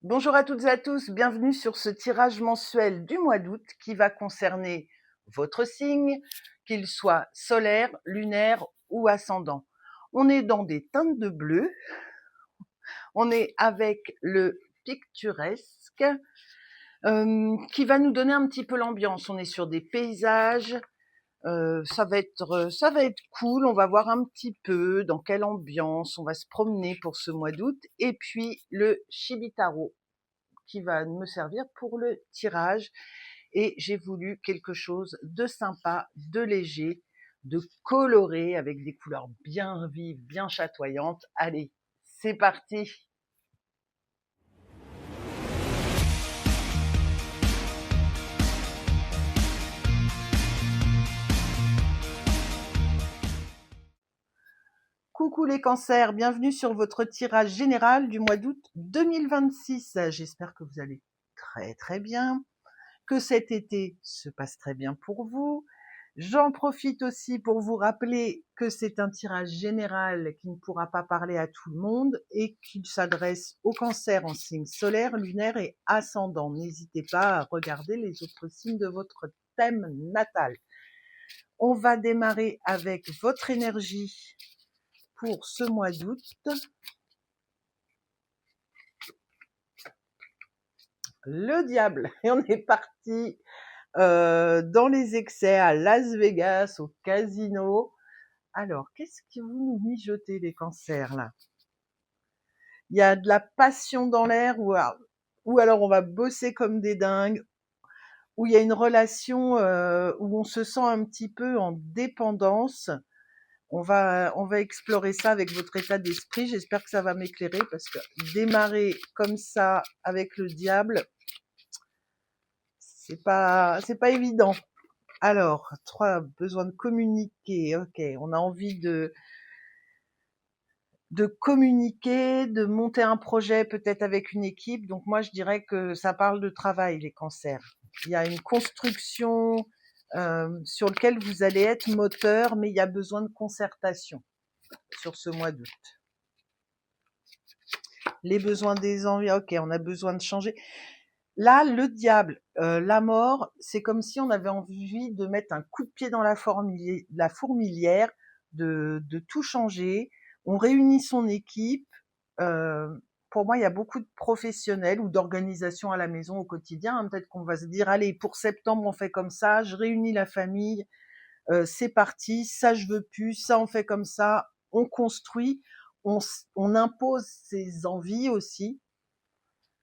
Bonjour à toutes et à tous, bienvenue sur ce tirage mensuel du mois d'août qui va concerner votre signe, qu'il soit solaire, lunaire ou ascendant. On est dans des teintes de bleu, on est avec le picturesque qui va nous donner un petit peu l'ambiance. On est sur des paysages, ça va être cool, on va voir un petit peu dans quelle ambiance on va se promener pour ce mois d'août. Et puis le Shibitaro qui va me servir pour le tirage. Et j'ai voulu quelque chose de sympa, de léger, de coloré, avec des couleurs bien vives, bien chatoyantes. Allez, c'est parti! Coucou les cancers, bienvenue sur votre tirage général du mois d'août 2026. J'espère que vous allez très très bien, que cet été se passe très bien pour vous. J'en profite aussi pour vous rappeler que c'est un tirage général qui ne pourra pas parler à tout le monde et qu'il s'adresse aux cancers en signe solaire, lunaire et ascendant. N'hésitez pas à regarder les autres signes de votre thème natal. On va démarrer avec votre énergie pour ce mois d'août. Le diable. Et on est parti dans les excès à Las Vegas, au casino. Alors, qu'est-ce que vous nous mijotez, les cancers, là? Il y a de la passion dans l'air, ou alors on va bosser comme des dingues, ou il y a une relation où on se sent un petit peu en dépendance. On va explorer ça avec votre état d'esprit. J'espère que ça va m'éclairer parce que démarrer comme ça avec le diable, c'est pas évident. Alors, 3, besoin de communiquer. Ok, on a envie de communiquer, de monter un projet peut-être avec une équipe. Donc moi, je dirais que ça parle de travail, les cancers. Il y a une construction sur laquelle vous allez être moteur, mais il y a besoin de concertation sur ce mois d'août. Les besoins des envies, ok, on a besoin de changer. Là, le diable, la mort, c'est comme si on avait envie de mettre un coup de pied dans la fourmilière, de tout changer. On réunit son équipe. Euh, pour moi, il y a beaucoup de professionnels ou d'organisations à la maison au quotidien, hein. Peut-être qu'on va se dire, allez, pour septembre, on fait comme ça, je réunis la famille, c'est parti, ça je veux plus, ça on fait comme ça, on construit, on impose ses envies aussi.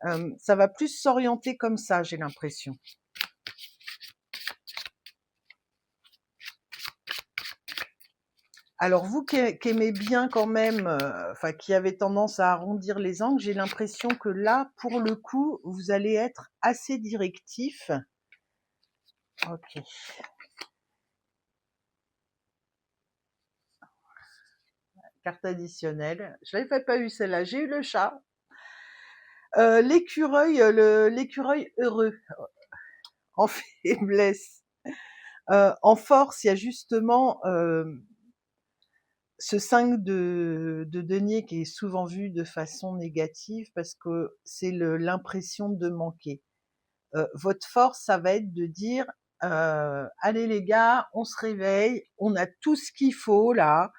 Ça va plus s'orienter comme ça, j'ai l'impression. Alors vous qui aimez bien quand même, enfin qui avez tendance à arrondir les angles, j'ai l'impression que là, pour le coup, vous allez être assez directif. Ok. Carte additionnelle. Je l'avais pas eu celle-là. J'ai eu le chat. L'écureuil heureux en faiblesse. En force, il y a justement ce 5 de denier qui est souvent vu de façon négative parce que c'est l'impression de manquer. Votre force, ça va être de dire allez les gars, on se réveille, on a tout ce qu'il faut là,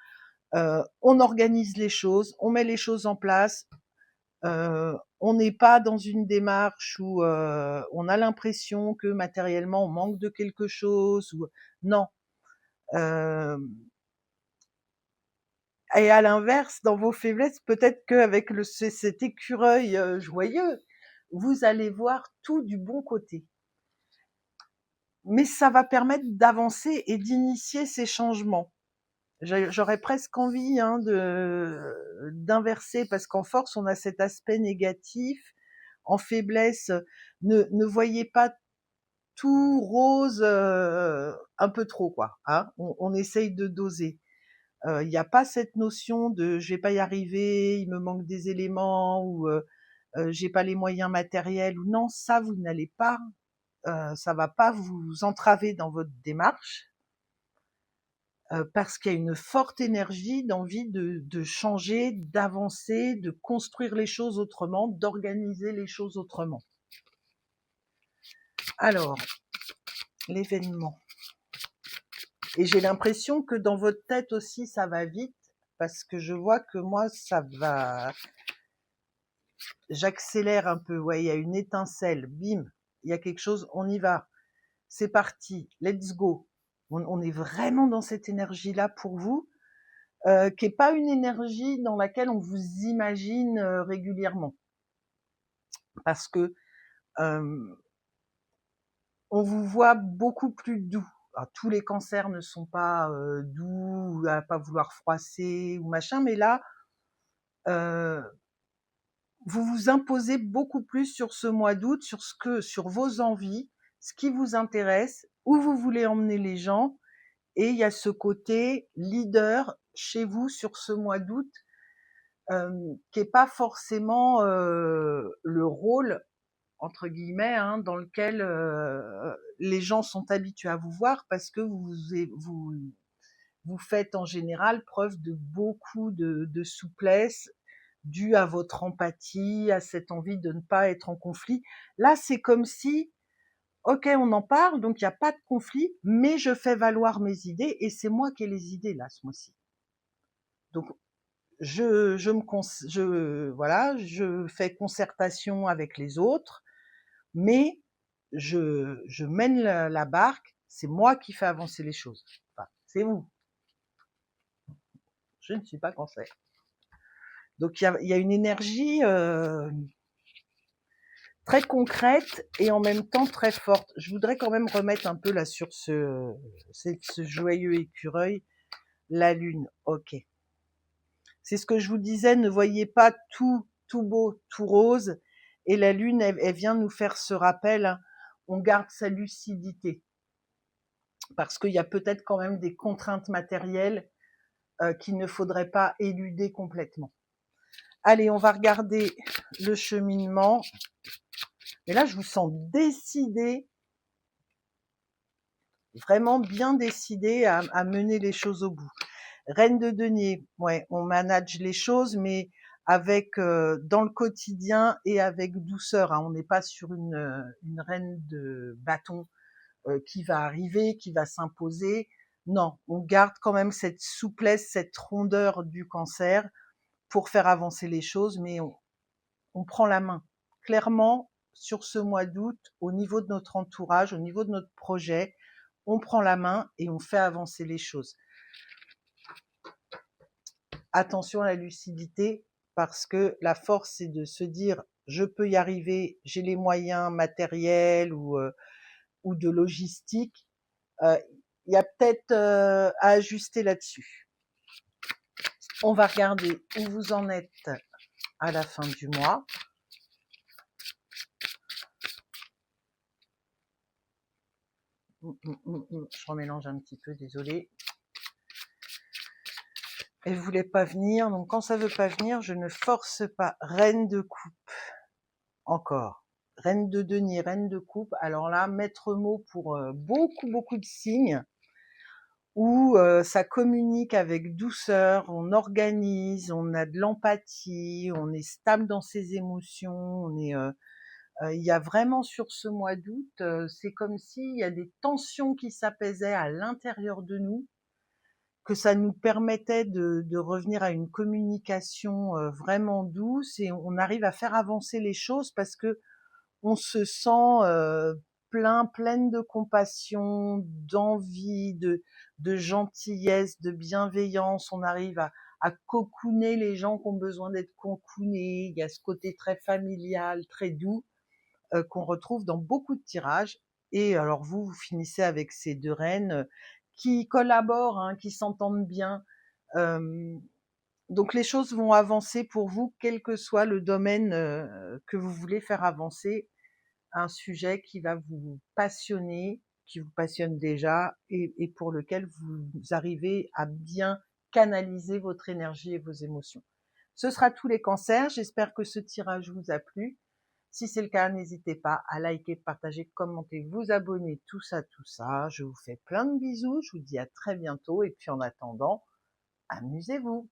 on organise les choses, on met les choses en place. On n'est pas dans une démarche où on a l'impression que matériellement on manque de quelque chose. Non. Euh, Et à l'inverse, dans vos faiblesses, peut-être qu'avec cet écureuil joyeux, vous allez voir tout du bon côté. Mais ça va permettre d'avancer et d'initier ces changements. J'aurais presque envie d'inverser, parce qu'en force, on a cet aspect négatif. En faiblesse, ne voyez pas tout rose un peu trop, quoi. Hein, on essaye de doser. Il n'y a pas cette notion de je vais pas y arriver, il me manque des éléments, ou j'ai pas les moyens matériels, ou non, ça vous n'allez pas, ça va pas vous entraver dans votre démarche. parce qu'il y a une forte énergie d'envie de changer, d'avancer, de construire les choses autrement, d'organiser les choses autrement. Alors, l'événement. Et j'ai l'impression que dans votre tête aussi, ça va vite, parce que je vois que moi, ça va... J'accélère un peu, ouais, il y a une étincelle, bim, il y a quelque chose, on y va. C'est parti, let's go. On est vraiment dans cette énergie-là pour vous, qui est pas une énergie dans laquelle on vous imagine régulièrement, parce que on vous voit beaucoup plus doux. Alors, tous les cancers ne sont pas doux, à pas vouloir froisser ou machin, mais là, vous vous imposez beaucoup plus sur ce mois d'août, sur vos envies, ce qui vous intéresse, où vous voulez emmener les gens. Et il y a ce côté leader chez vous sur ce mois d'août, qui est pas forcément le rôle entre guillemets dans lequel les gens sont habitués à vous voir, parce que vous faites en général preuve de beaucoup de souplesse, due à votre empathie, à cette envie de ne pas être en conflit. Là, c'est comme si ok, on en parle, donc il n'y a pas de conflit, mais je fais valoir mes idées, et c'est moi qui ai les idées là ce mois-ci. Donc voilà, je fais concertation avec les autres, mais je mène la barque. C'est moi qui fais avancer les choses. Enfin, c'est vous. Je ne suis pas cancer. Donc il y a une énergie très concrète et en même temps très forte. Je voudrais quand même remettre un peu là sur ce joyeux écureuil, la lune. Ok. C'est ce que je vous disais, ne voyez pas tout beau, tout rose. Et la lune, elle vient nous faire ce rappel, hein. On garde sa lucidité. Parce qu'il y a peut-être quand même des contraintes matérielles qu'il ne faudrait pas éluder complètement. Allez, on va regarder le cheminement. Et là, je vous sens décidé, vraiment bien décidé à mener les choses au bout. Reine de denier, ouais, on manage les choses, mais avec dans le quotidien et avec douceur. Hein. On n'est pas sur une reine de bâton qui va arriver, qui va s'imposer. Non, on garde quand même cette souplesse, cette rondeur du cancer pour faire avancer les choses, mais on prend la main. Clairement, sur ce mois d'août, au niveau de notre entourage, au niveau de notre projet, on prend la main et on fait avancer les choses. Attention à la lucidité, parce que la force, c'est de se dire je peux y arriver, j'ai les moyens matériels ou de logistique. Il y a peut-être à ajuster là-dessus. On va regarder où vous en êtes à la fin du mois. Je remélange un petit peu, désolée. Elle voulait pas venir, donc quand ça veut pas venir, je ne force pas. Reine de coupe, encore. Reine de denier, reine de coupe. Alors là, maître mot pour beaucoup de signes où ça communique avec douceur, on organise, on a de l'empathie, on est stable dans ses émotions, on est il y a vraiment sur ce mois d'août, c'est comme s'il y a des tensions qui s'apaisaient à l'intérieur de nous, que ça nous permettait de revenir à une communication vraiment douce, et on arrive à faire avancer les choses parce que on se sent pleine de compassion, d'envie, de gentillesse, de bienveillance. On arrive à cocooner les gens qui ont besoin d'être cocoonés. Il y a ce côté très familial, très doux, qu'on retrouve dans beaucoup de tirages. Et alors vous finissez avec ces deux reines qui collaborent, hein, qui s'entendent bien. Donc les choses vont avancer pour vous, quel que soit le domaine que vous voulez faire avancer. Un sujet qui va vous passionner, qui vous passionne déjà, et pour lequel vous arrivez à bien canaliser votre énergie et vos émotions. Ce sera tous les cancers. J'espère que ce tirage vous a plu. Si c'est le cas, n'hésitez pas à liker, partager, commenter, vous abonner, tout ça, tout ça. Je vous fais plein de bisous, je vous dis à très bientôt et puis en attendant, amusez-vous.